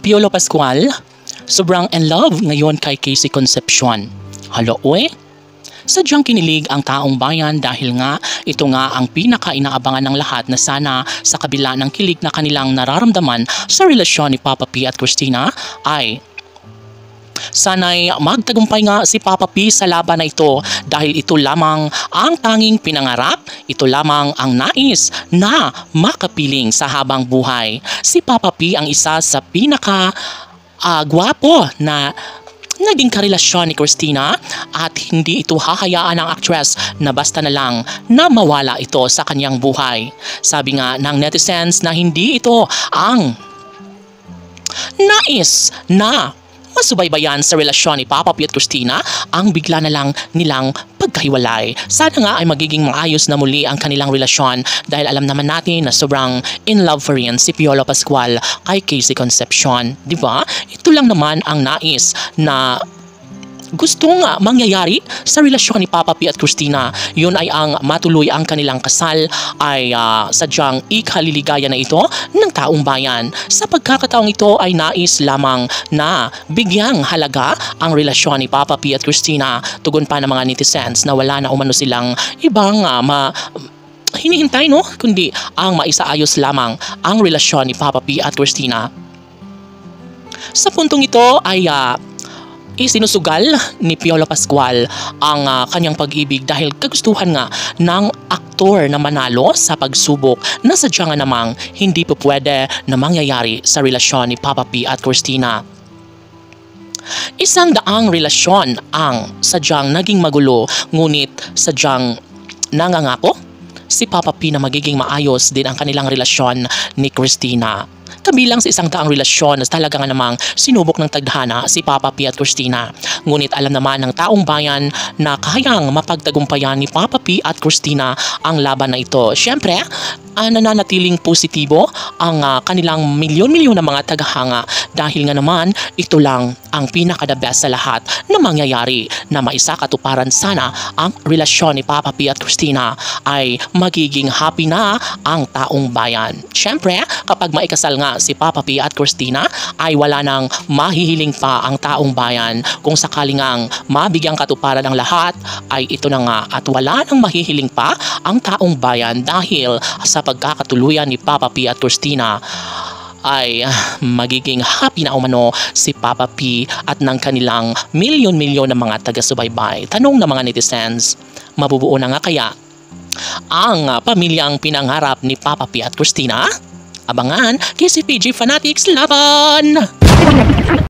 Piolo Pascual, sobrang in love ngayon kay Casey Concepcion. Halo, uy? Sadyang kinilig ang taong bayan dahil nga ito nga ang pinaka-inaabangan ng lahat na sana sa kabila ng kilig na kanilang nararamdaman sa relasyon ni Papa P at Christina ay sana'y magtagumpay nga si Papa P sa laban na ito dahil ito lamang ang tanging pinangarap, ito lamang ang nais na makapiling sa habang buhay. Si Papa P ang isa sa gwapo na naging karelasyon ni Christina at hindi ito hahayaan ng actress na basta na lang na mawala ito sa kanyang buhay. Sabi nga ng netizens na hindi ito ang nais na masubaybayan sa relasyon ni Papa P at Christina ang bigla na lang nilang pagkahiwalay. Sana nga ay magiging maayos na muli ang kanilang relasyon dahil alam naman natin na sobrang in love pa rin si Piolo Pascual kay Casey Concepcion. Diba? Ito lang naman ang nais na gustong mangyayari sa relasyon ni Papa P at Christina. Yun ay ang matuloy ang kanilang kasal ay sadyang ikaliligaya na ito ng taong bayan. Sa pagkakataong ito ay nais lamang na bigyang halaga ang relasyon ni Papa P at Christina. Tugon pa ng mga netizens na wala na umano silang ibang hinihintay, no? Kundi ang maisaayos lamang ang relasyon ni Papa P at Christina. Sa puntong ito ay isinusugal ni Piolo Pascual ang kanyang pag-ibig dahil kagustuhan nga ng aktor na manalo sa pagsubok na sadya nga namang hindi po pwede na mangyayari sa relasyon ni Papa P at Christina. Isang daang relasyon ang sadyang naging magulo ngunit sadyang nangangako si Papa P na magiging maayos din ang kanilang relasyon ni Christina. Kabilang sa isang daang relasyon na talaga nga namang sinubok ng tadhana si Papa P at Christina. Ngunit alam naman ng taong bayan na kayang mapagtagumpayan ni Papa P at Christina ang laban na ito. Siyempre, nananatiling positibo ang kanilang milyon-milyon na mga tagahanga dahil nga naman ito lang ang pinaka-the best sa lahat na mangyayari na maisakatuparan sana ang relasyon ni Papa P at Christina ay magiging happy na ang taong bayan. Siyempre, kapag maikasal nga si Papa P at Christina ay wala nang mahihiling pa ang taong bayan. Kung sakaling ngang mabigyang katuparan ang lahat ay ito na nga at wala nang mahihiling pa ang taong bayan dahil sa pagkakatuluyan ni Papa P at Christina ay magiging happy na umano si Papa P at ng kanilang milyon-milyon na mga taga-subaybay. Tanong ng mga netizens, mabubuo na nga kaya ang pamilyang pinangarap ni Papa P at Christina? Abangan, KCPG Fanatics Laban!